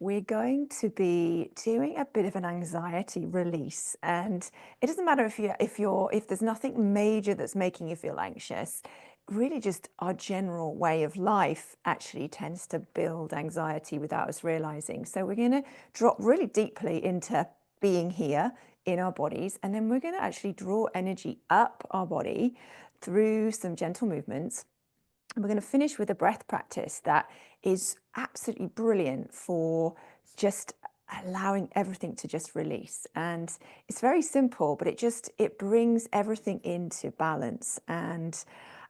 we're going to be doing a bit of an anxiety release, and it doesn't matter if there's nothing major that's making you feel anxious. Really, just our general way of life actually tends to build anxiety without us realizing. So we're going to drop really deeply into being here in our bodies, and then we're going to actually draw energy up our body through some gentle movements. And we're going to finish with a breath practice that is absolutely brilliant for just allowing everything to just release. And it's very simple, but it brings everything into balance. And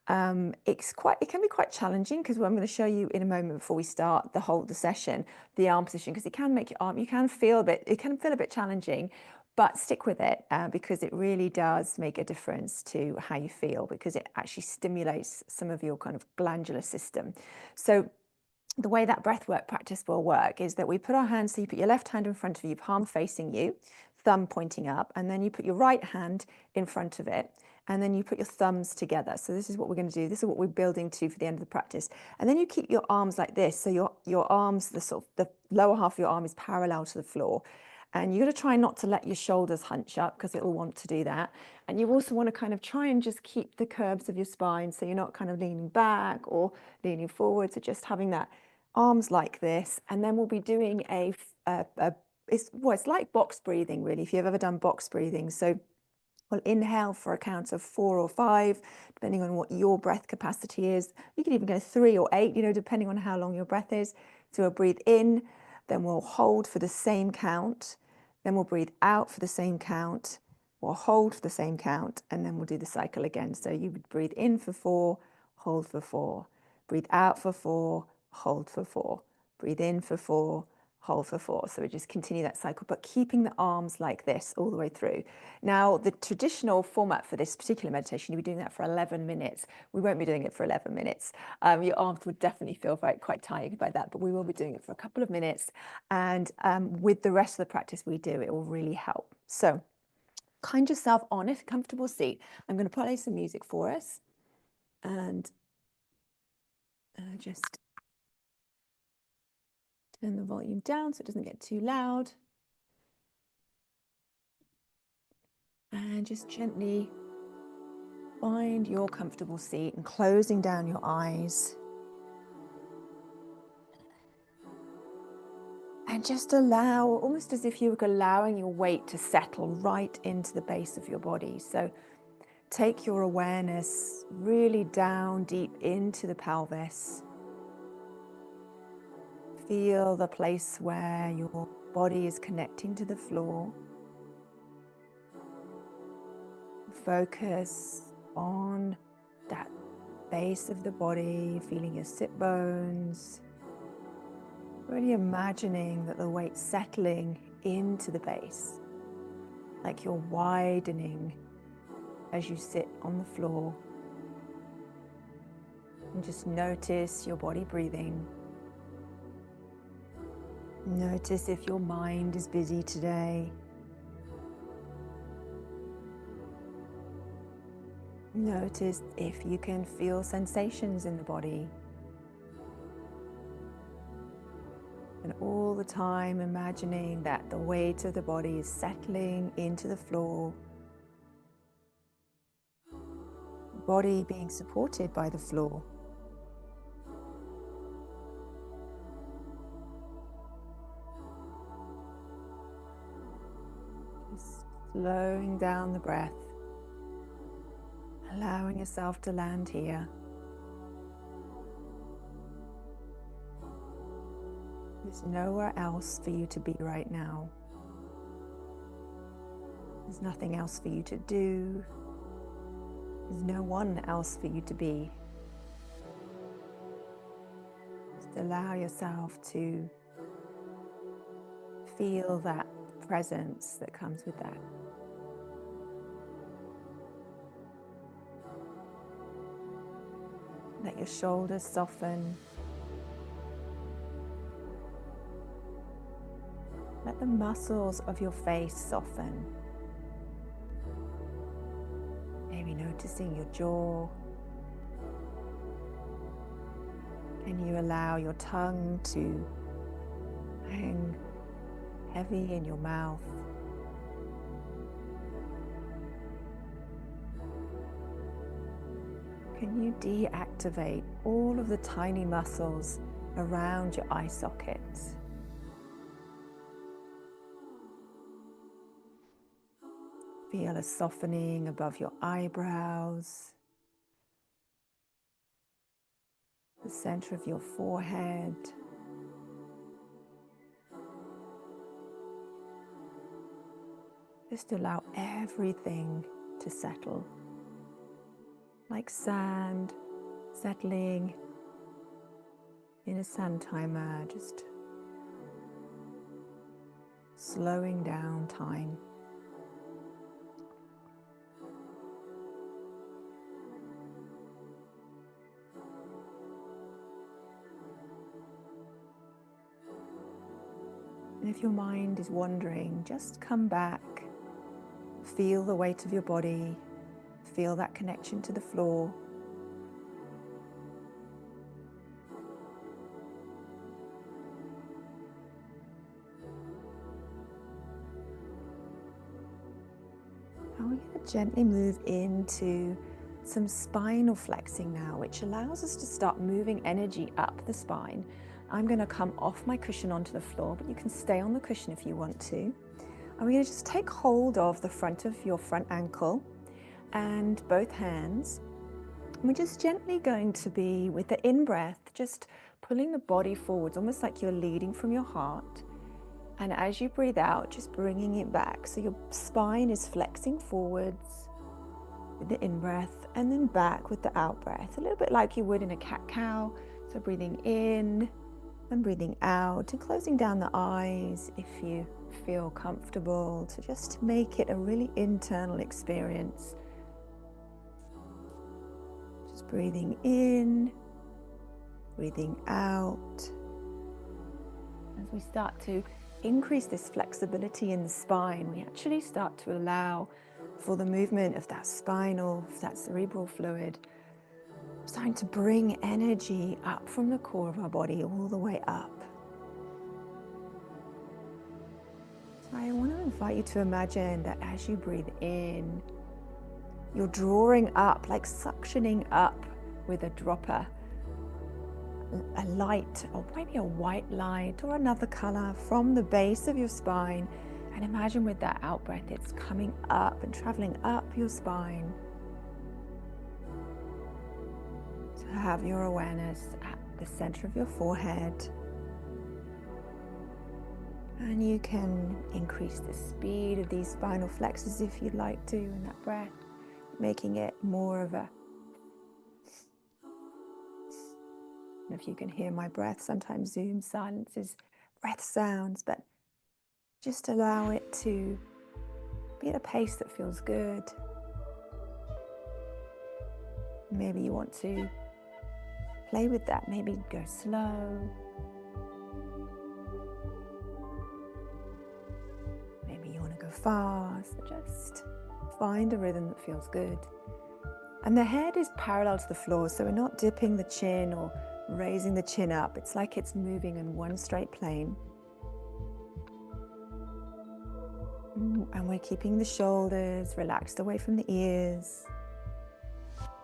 it can be quite challenging, because I'm going to show you in a moment before we start the session, the arm position, because it can make your arm, it can feel a bit challenging. But stick with it, because it really does make a difference to how you feel, because it actually stimulates some of your kind of glandular system. So the way that breathwork practice will work is that we put our hands, so you put your left hand in front of you, palm facing you, thumb pointing up, and then you put your right hand in front of it, and then you put your thumbs together. So this is what we're going to do. This is what we're building to for the end of the practice. And then you keep your arms like this. So your arms, the lower half of your arm is parallel to the floor. And you're going to try not to let your shoulders hunch up, because it will want to do that. And you also want to kind of try and just keep the curves of your spine, so you're not kind of leaning back or leaning forward. So just having that arms like this. And then we'll be doing it's like box breathing, really, if you've ever done box breathing. So we'll inhale for a count of 4 or 5, depending on what your breath capacity is. You can even go 3 or 8, depending on how long your breath is. So we'll breathe in, then we'll hold for the same count. Then we'll breathe out for the same count. We'll hold for the same count, and then we'll do the cycle again. So you would breathe in for 4, hold for 4. Breathe out for 4, hold for 4. Breathe in for 4, hold for 4. So we just continue that cycle, but keeping the arms like this all the way through. Now, the traditional format for this particular meditation, you'll be doing that for 11 minutes. We won't be doing it for 11 minutes. Your arms would definitely feel quite tired by that, but we will be doing it for a couple of minutes. And with the rest of the practice we do, it will really help. So kind yourself on a comfortable seat. I'm going to play some music for us, and just turn the volume down so it doesn't get too loud. And just gently find your comfortable seat and closing down your eyes. And just allow, almost as if you were allowing your weight to settle right into the base of your body. So take your awareness really down deep into the pelvis. Feel the place where your body is connecting to the floor. Focus on that base of the body, feeling your sit bones. Really imagining that the weight's settling into the base, like you're widening as you sit on the floor. And just notice your body breathing. Notice if your mind is busy today. Notice if you can feel sensations in the body. And all the time imagining that the weight of the body is settling into the floor. Body being supported by the floor. Just slowing down the breath. Allowing yourself to land here. There's nowhere else for you to be right now. There's nothing else for you to do. There's no one else for you to be. Just allow yourself to feel that presence that comes with that. Let your shoulders soften. Let the muscles of your face soften. Maybe noticing your jaw. Can you allow your tongue to hang heavy in your mouth. Can you deactivate all of the tiny muscles around your eye sockets? Feel a softening above your eyebrows, the center of your forehead. Just allow everything to settle, like sand settling in a sand timer, just slowing down time. And if your mind is wandering, just come back. Feel the weight of your body. Feel that connection to the floor. And we're going to gently move into some spinal flexing now, which allows us to start moving energy up the spine. I'm going to come off my cushion onto the floor, but you can stay on the cushion if you want to. And we're going to just take hold of the front of your front ankle and both hands. And we're just gently going to be, with the in-breath, just pulling the body forwards, almost like you're leading from your heart. And as you breathe out, just bringing it back. So your spine is flexing forwards with the in-breath and then back with the out-breath, a little bit like you would in a cat-cow. So breathing in and breathing out and closing down the eyes if you feel comfortable, to just make it a really internal experience. Just breathing in, breathing out. As we start to increase this flexibility in the spine, we actually start to allow for the movement of that spinal, that cerebral fluid, starting to bring energy up from the core of our body all the way up. So I want to invite you to imagine that as you breathe in, you're drawing up, like suctioning up with a dropper, a light, or maybe a white light or another color from the base of your spine. And imagine with that out breath, it's coming up and traveling up your spine. So have your awareness at the center of your forehead. And you can increase the speed of these spinal flexors if you'd like to in that breath, making it more of a... If you can hear my breath, sometimes Zoom silences breath sounds, but just allow it to be at a pace that feels good. Maybe you want to play with that, maybe go slow. Maybe you want to go fast. Just find a rhythm that feels good. And the head is parallel to the floor, so we're not dipping the chin or raising the chin up. It's like it's moving in one straight plane. And we're keeping the shoulders relaxed away from the ears.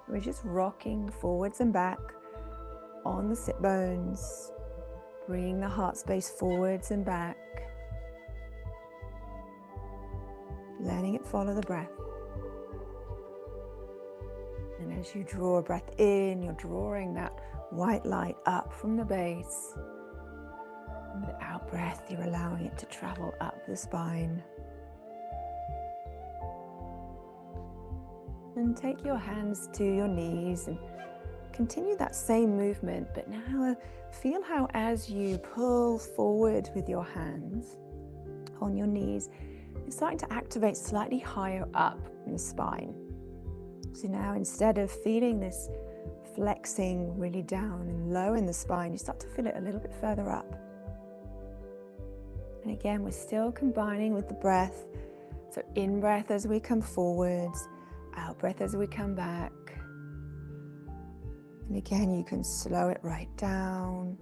We're just rocking forwards and back on the sit bones, bringing the heart space forwards and back, letting it follow the breath. And as you draw a breath in, you're drawing that white light up from the base. And with the out breath, you're allowing it to travel up the spine. And take your hands to your knees and continue that same movement, but now feel how as you pull forward with your hands on your knees, you're starting to activate slightly higher up in the spine. So now instead of feeling this flexing really down and low in the spine, you start to feel it a little bit further up. And again, we're still combining with the breath. So in breath as we come forwards, out breath as we come back. And again, you can slow it right down.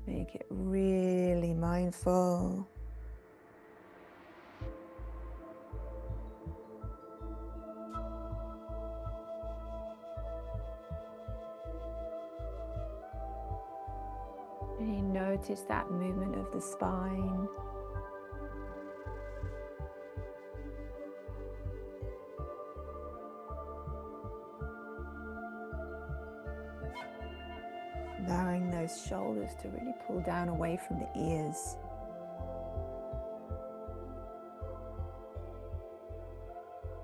Make it really mindful and full. And you notice that movement of the spine. Allowing those shoulders to really pull down away from the ears.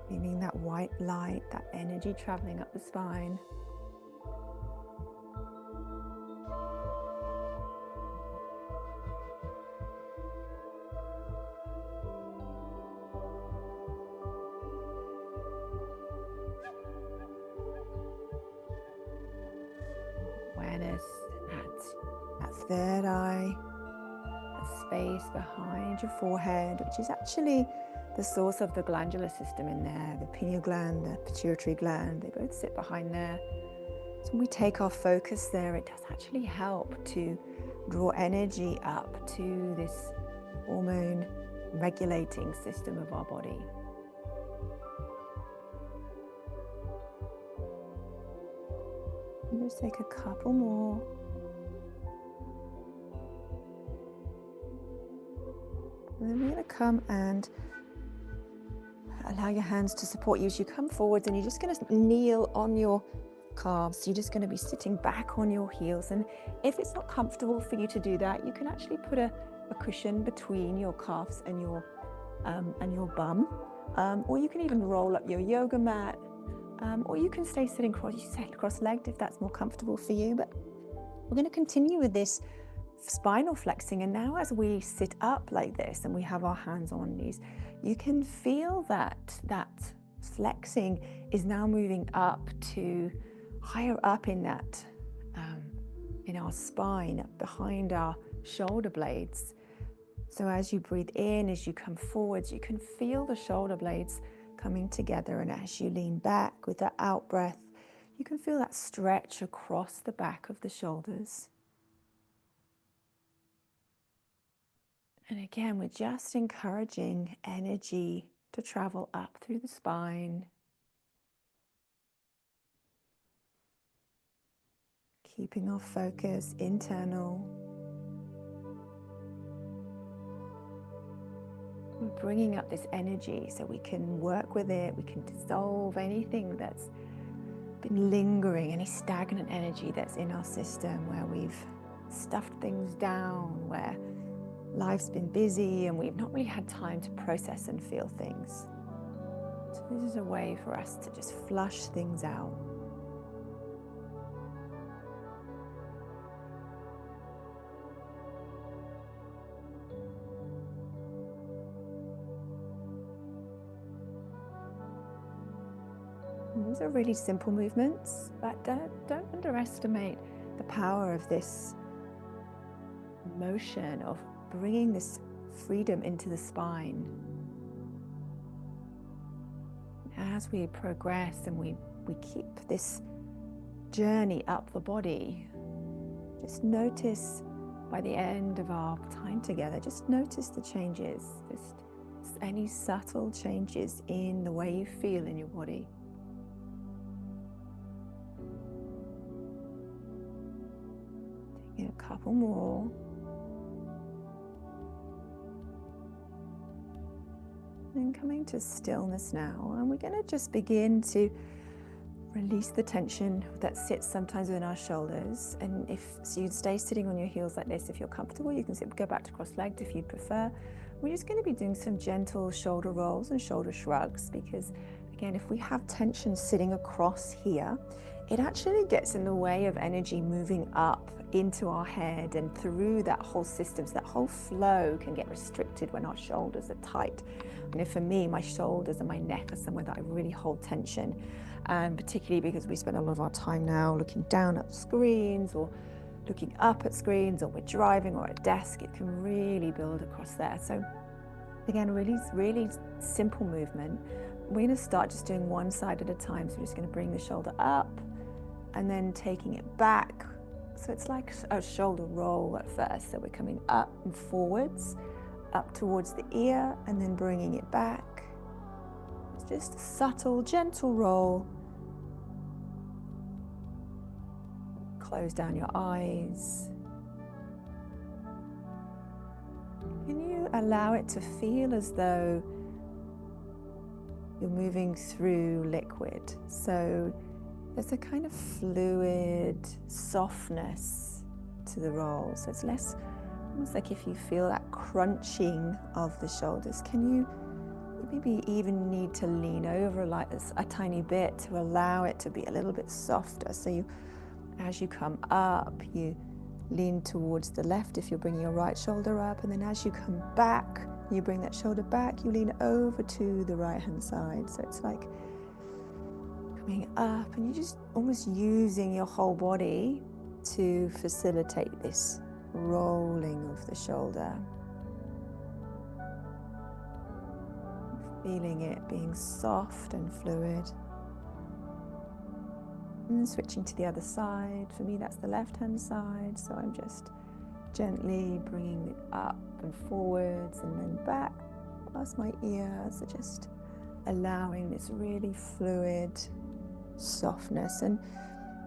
Feeling that white light, that energy traveling up the spine. Awareness at that third eye, that space behind your forehead, which is actually the source of the glandular system in there, the pineal gland, the pituitary gland, they both sit behind there. So when we take our focus there, it does actually help to draw energy up to this hormone regulating system of our body. Just take a couple more. And then we're going to come and allow your hands to support you as you come forwards, and you're just going to kneel on your calves. So you're just going to be sitting back on your heels. And if it's not comfortable for you to do that, you can actually put a cushion between your calves and your bum. Or you can even roll up your yoga mat. Or you can stay sitting cross-legged if that's more comfortable for you. But we're going to continue with this spinal flexing. And now as we sit up like this and we have our hands on our knees, you can feel that flexing is now moving up to higher up in that, in our spine, behind our shoulder blades. So as you breathe in, as you come forwards, you can feel the shoulder blades coming together, and as you lean back with that out breath, you can feel that stretch across the back of the shoulders. And again, we're just encouraging energy to travel up through the spine, keeping our focus internal. We're bringing up this energy so we can work with it, we can dissolve anything that's been lingering, any stagnant energy that's in our system, where we've stuffed things down, where life's been busy and we've not really had time to process and feel things. So this is a way for us to just flush things out. These are really simple movements, but don't underestimate the power of this motion, of bringing this freedom into the spine. As we progress and we keep this journey up the body, just notice by the end of our time together, just notice the changes, just any subtle changes in the way you feel in your body. Taking a couple more. And coming to stillness now, and we're going to just begin to release the tension that sits sometimes within our shoulders. And so you stay sitting on your heels like this if you're comfortable. You can go back to cross-legged if you prefer. We're just going to be doing some gentle shoulder rolls and shoulder shrugs, because again, if we have tension sitting across here, it actually gets in the way of energy moving up into our head and through that whole system. So that whole flow can get restricted when our shoulders are tight. You know, for me, my shoulders and my neck are somewhere that I really hold tension, and particularly because we spend a lot of our time now looking down at screens or looking up at screens, or we're driving or at a desk, it can really build across there. So again, really simple movement. We're going to start just doing one side at a time. So we're just going to bring the shoulder up and then taking it back So it's like a shoulder roll at first. So we're coming up and forwards, up towards the ear, and then bringing it back. It's just a subtle, gentle roll. Close down your eyes. Can you allow it to feel as though you're moving through liquid? So there's a kind of fluid softness to the roll. So it's less, almost like if you feel that crunching of the shoulders, can you maybe even need to lean over like this a tiny bit to allow it to be a little bit softer. So you, as you come up, you lean towards the left if you're bringing your right shoulder up, and then as you come back, you bring that shoulder back, you lean over to the right hand side. So it's like coming up, and you're just almost using your whole body to facilitate this rolling of the shoulder. Feeling it being soft and fluid. And switching to the other side. For me, that's the left-hand side. So I'm just gently bringing it up and forwards and then back past my ears. So just allowing this really fluid softness. And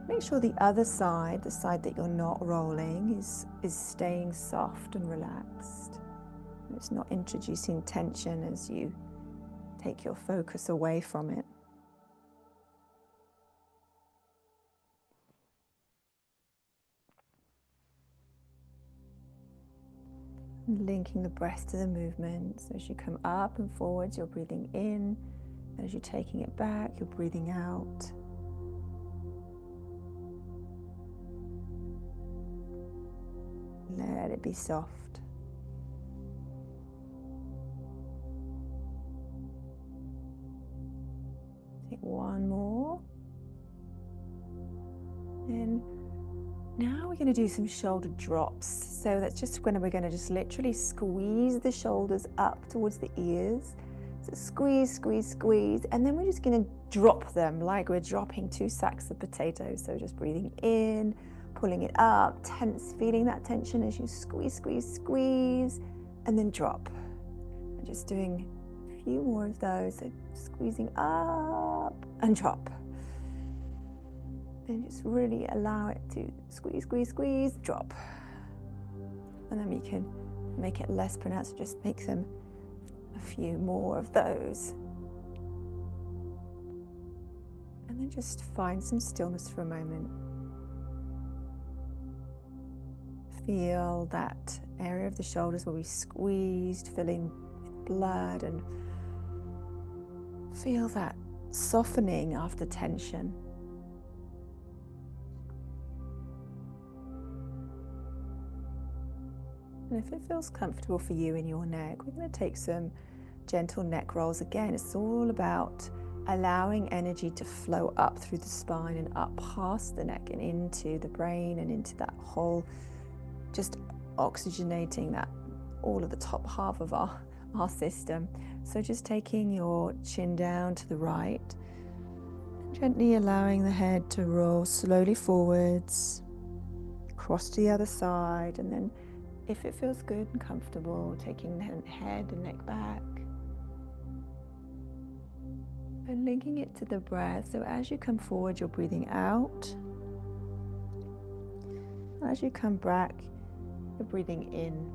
make sure the other side, the side that you're not rolling, is staying soft and relaxed. It's not introducing tension as you take your focus away from it. Linking the breath to the movement. So as you come up and forwards, you're breathing in. And as you're taking it back, you're breathing out. Let it be soft. Take one more. And now we're going to do some shoulder drops. So that's just when we're going to just literally squeeze the shoulders up towards the ears. So squeeze, squeeze, squeeze. And then we're just going to drop them like we're dropping 2 sacks of potatoes. So just breathing in, pulling it up, tense, feeling that tension as you squeeze, squeeze, squeeze, and then drop. And just doing a few more of those. So squeezing up and drop. And just really allow it to squeeze, squeeze, squeeze, drop. And then you can make it less pronounced, just make them a few more of those. And then just find some stillness for a moment. Feel that area of the shoulders where we squeezed, filling with blood, and feel that softening after tension. And if it feels comfortable for you in your neck, we're going to take some gentle neck rolls again. It's all about allowing energy to flow up through the spine and up past the neck and into the brain and into that whole, just oxygenating that all of the top half of our system. So just taking your chin down to the right, gently allowing the head to roll slowly forwards, across to the other side, and then if it feels good and comfortable, taking the head and neck back and linking it to the breath. So as you come forward, you're breathing out. As you come back, you're breathing in.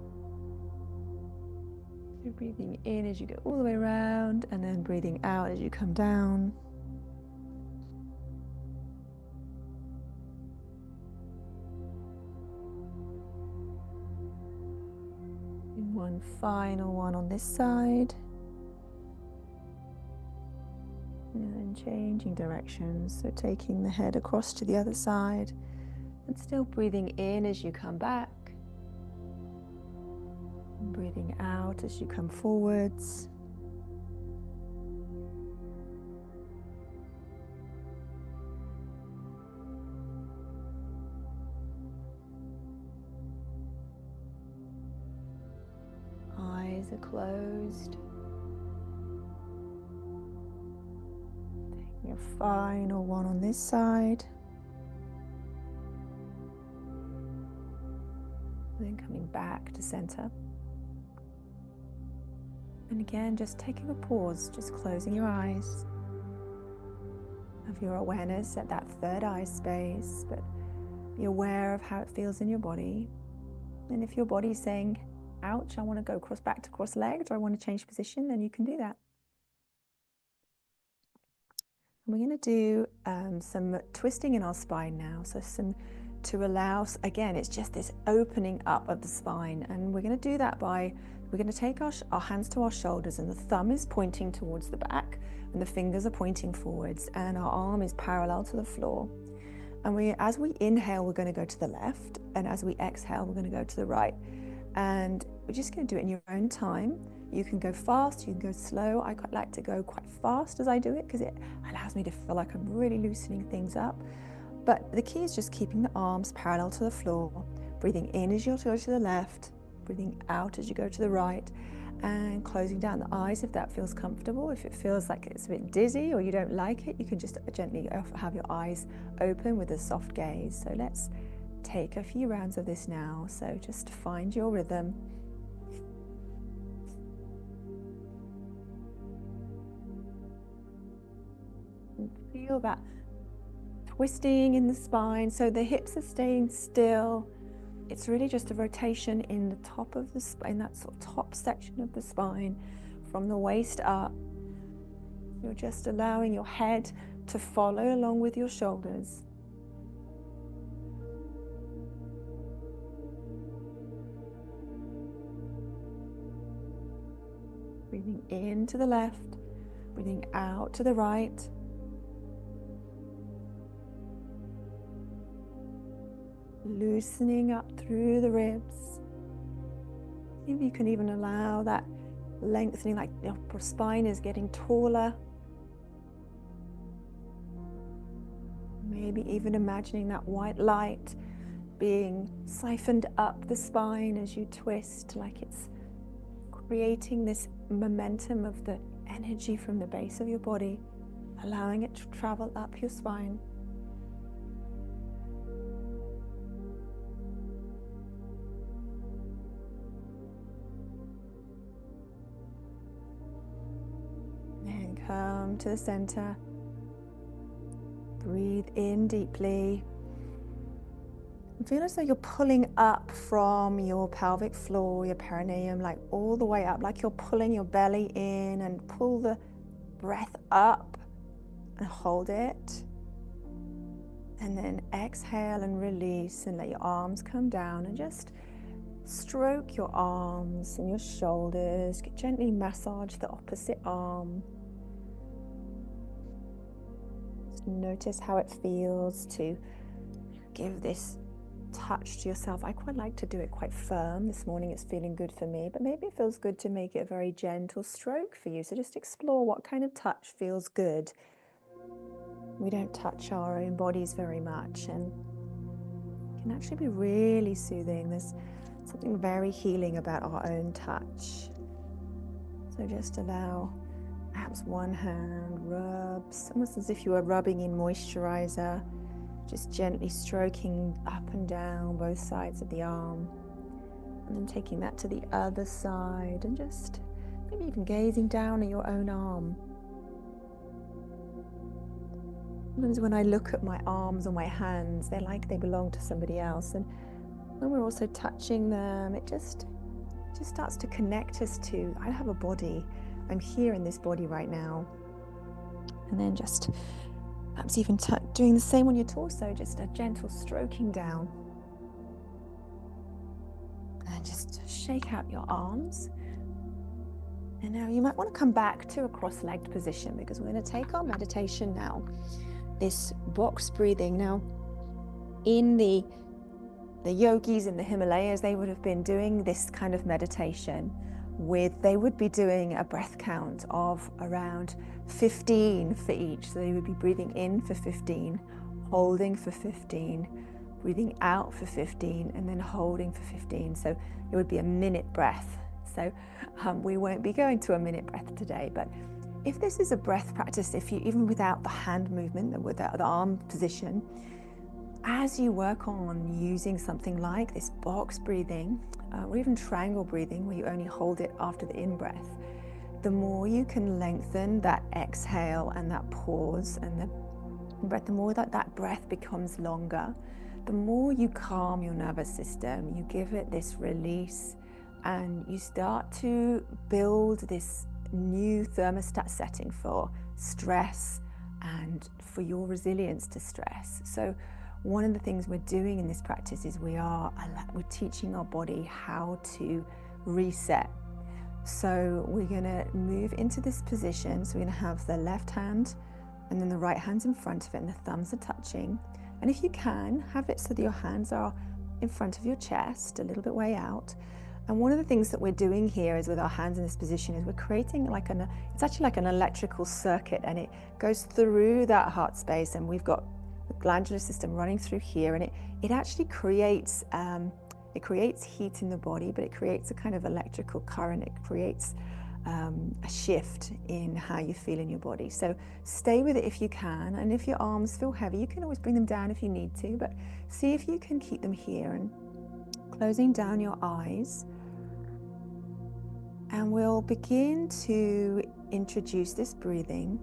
You're breathing in as you go all the way around, and then breathing out as you come down. And one final one on this side. And then changing directions, so taking the head across to the other side and still breathing in as you come back. And breathing out as you come forwards. Eyes are closed. Taking a final one on this side. back to center. And again, just taking a pause, just closing your eyes. Have your awareness at that third eye space, but be aware of how it feels in your body. And if your body's saying, ouch, I want to go back to cross-legged, or I want to change position, then you can do that. And we're going to do some twisting in our spine now. So to allow, again, it's just this opening up of the spine. And we're going to do that by, we're going to take our hands to our shoulders, and the thumb is pointing towards the back and the fingers are pointing forwards, and our arm is parallel to the floor. And as we inhale, we're going to go to the left, and as we exhale, we're going to go to the right. And we're just going to do it in your own time. You can go fast, you can go slow. I quite like to go quite fast as I do it because it allows me to feel like I'm really loosening things up. But the key is just keeping the arms parallel to the floor, breathing in as you go to the left, breathing out as you go to the right, and closing down the eyes if that feels comfortable. If it feels like it's a bit dizzy or you don't like it, you can just gently have your eyes open with a soft gaze. So let's take a few rounds of this now. So just find your rhythm. And feel that twisting in the spine. So the hips are staying still. It's really just a rotation in the top of the spine, that sort of top section of the spine, from the waist up. You're just allowing your head to follow along with your shoulders. Breathing in to the left, breathing out to the right. Loosening up through the ribs. See if you can even allow that lengthening, like your spine is getting taller. Maybe even imagining that white light being siphoned up the spine as you twist, like it's creating this momentum of the energy from the base of your body, allowing it to travel up your spine. And come to the center. Breathe in deeply. And feel as though you're pulling up from your pelvic floor, your perineum, like all the way up, like you're pulling your belly in, and pull the breath up and hold it. And then exhale and release, and let your arms come down, and just stroke your arms and your shoulders. Gently massage the opposite arm. Just notice how it feels to give this touch to yourself. I quite like to do it quite firm. This morning it's feeling good for me, but maybe it feels good to make it a very gentle stroke for you. So just explore what kind of touch feels good. We don't touch our own bodies very much, and it can actually be really soothing. There's something very healing about our own touch. So just allow perhaps one hand rubs, almost as if you were rubbing in moisturizer, just gently stroking up and down both sides of the arm, and then taking that to the other side, and just maybe even gazing down at your own arm. Sometimes when I look at my arms or my hands, they're like they belong to somebody else, and when we're also touching them, it just starts to connect us to, I have a body, I'm here in this body right now. And then just perhaps even doing the same on your torso, just a gentle stroking down. And just shake out your arms. And now you might want to come back to a cross-legged position, because we're going to take our meditation now, this box breathing. Now, in the yogis in the Himalayas, they would have been doing this kind of meditation they would be doing a breath count of around 15 for each. So they would be breathing in for 15, holding for 15, breathing out for 15, and then holding for 15. So it would be a minute breath. So we won't be going to a minute breath today, but if this is a breath practice, if you, even without the hand movement, without the arm position, as you work on using something like this box breathing, or even triangle breathing, where you only hold it after the in-breath, the more you can lengthen that exhale and that pause and the breath, the more that breath becomes longer, the more you calm your nervous system, you give it this release, and you start to build this new thermostat setting for stress and for your resilience to stress. So one of the things we're doing in this practice is we're teaching our body how to reset. So we're going to move into this position. So we're going to have the left hand and then the right hand's in front of it and the thumbs are touching. And if you can, have it so that your hands are in front of your chest, a little bit way out. And one of the things that we're doing here is with our hands in this position is we're creating it's actually like an electrical circuit, and it goes through that heart space, and we've got the glandular system running through here, and it actually creates heat in the body, but it creates a kind of electrical current. It creates a shift in how you feel in your body. So stay with it if you can, and if your arms feel heavy, you can always bring them down if you need to, but see if you can keep them here, and closing down your eyes. And we'll begin to introduce this breathing.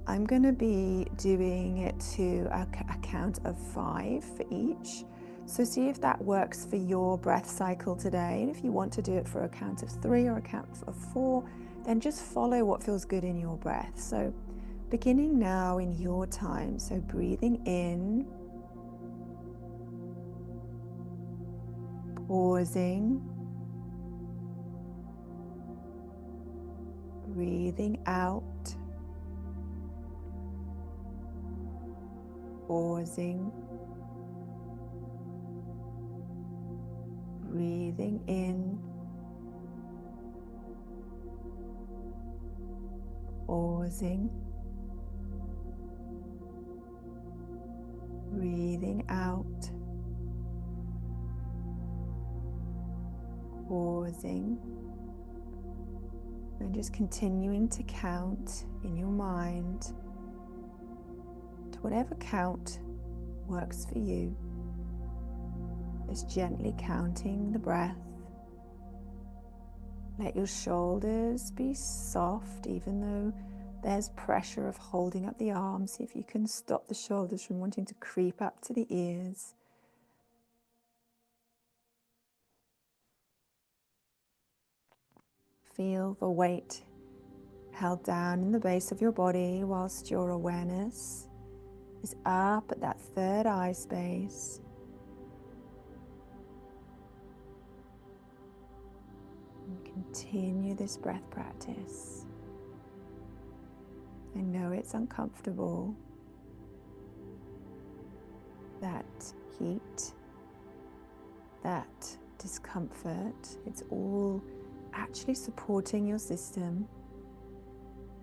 I'm going to be doing it to a count of 5 for each. So see if that works for your breath cycle today. And if you want to do it for a count of 3 or a count of 4, then just follow what feels good in your breath. So beginning now in your time. So breathing in, pausing, breathing out, pausing, breathing in, pausing, breathing out, pausing, and just continuing to count in your mind to whatever count works for you. Just gently counting the breath. Let your shoulders be soft, even though there's pressure of holding up the arms. See if you can stop the shoulders from wanting to creep up to the ears. Feel the weight held down in the base of your body whilst your awareness is up at that third eye space. And continue this breath practice. I know it's uncomfortable, that heat, that discomfort, it's all actually supporting your system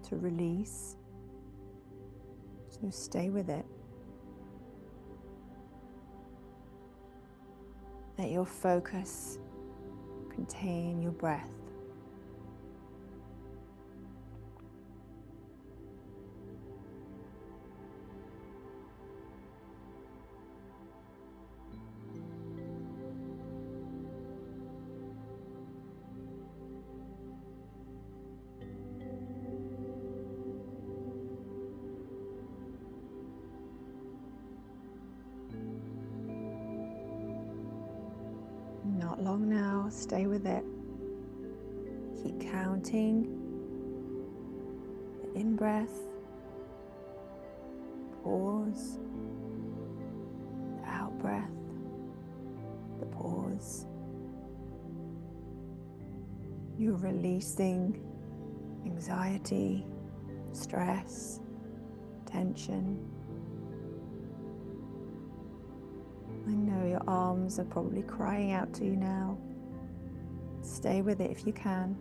to release. So stay with it. Let your focus contain your breath. Not long now, stay with it. Keep counting the in-breath, pause, the out-breath, the pause. You're releasing anxiety, stress, tension. I know your arms are probably crying out to you now. Stay with it if you can.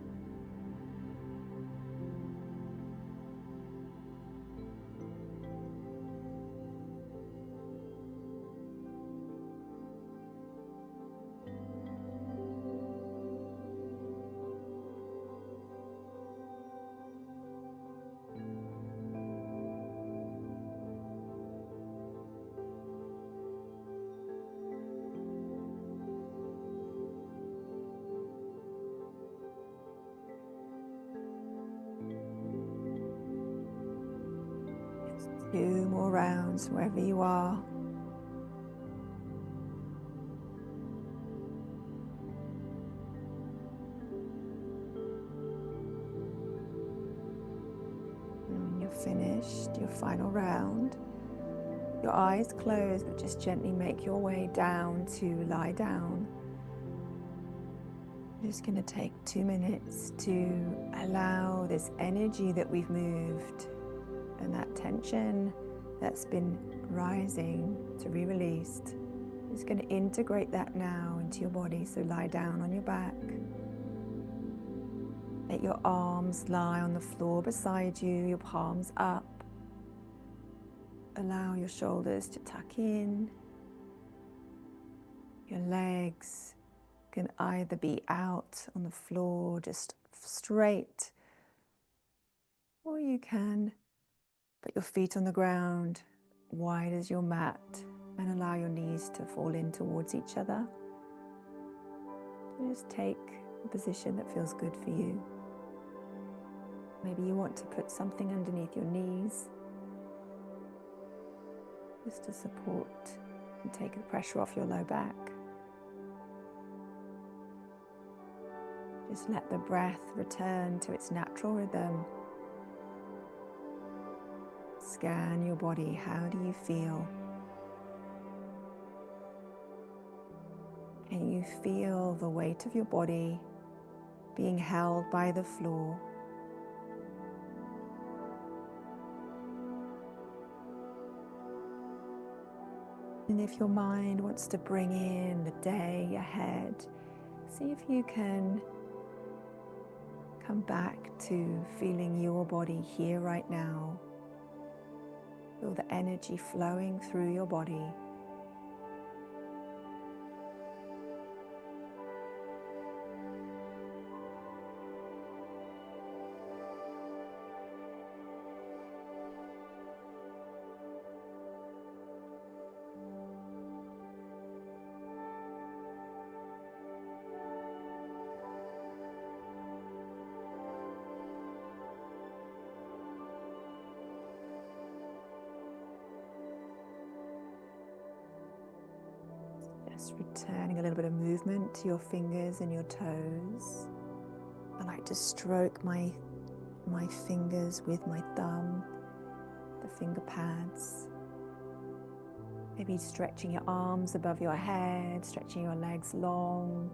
2 more rounds wherever you are. And when you're finished, your final round, your eyes closed, but just gently make your way down to lie down. I'm just going to take 2 minutes to allow this energy that we've moved and that tension that's been rising to be released. Just going to integrate that now into your body. So lie down on your back. Let your arms lie on the floor beside you, your palms up. Allow your shoulders to tuck in. Your legs can either be out on the floor, just straight, or you can put your feet on the ground, wide as your mat, and allow your knees to fall in towards each other. Just take a position that feels good for you. Maybe you want to put something underneath your knees, just to support and take the pressure off your low back. Just let the breath return to its natural rhythm. Scan your body. How do you feel? Can you feel the weight of your body being held by the floor? And if your mind wants to bring in the day ahead, see if you can come back to feeling your body here right now. Feel the energy flowing through your body. Just returning a little bit of movement to your fingers and your toes. I like to stroke my fingers with my thumb, the finger pads. Maybe stretching your arms above your head, stretching your legs long,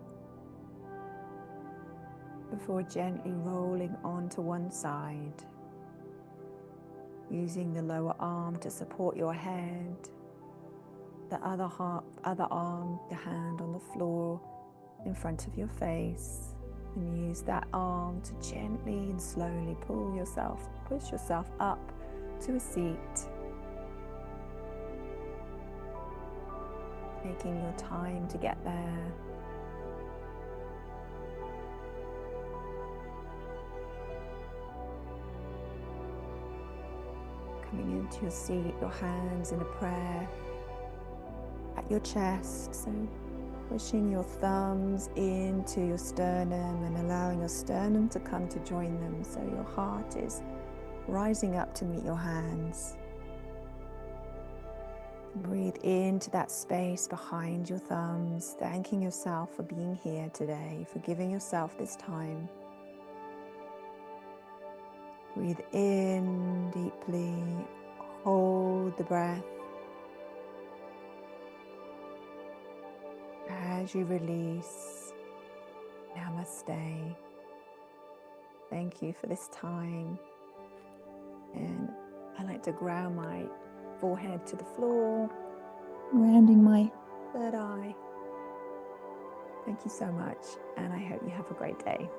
before gently rolling onto one side, using the lower arm to support your head, the other arm, the hand on the floor in front of your face, and use that arm to gently and slowly push yourself up to a seat, taking your time to get there. Coming into your seat, your hands in a prayer at your chest, so pushing your thumbs into your sternum and allowing your sternum to come to join them, so your heart is rising up to meet your hands. Breathe into that space behind your thumbs, thanking yourself for being here today, for giving yourself this time. Breathe in deeply, hold the breath. As you release, namaste. Thank you for this time. And I like to ground my forehead to the floor, rounding my third eye. Thank you so much, and I hope you have a great day.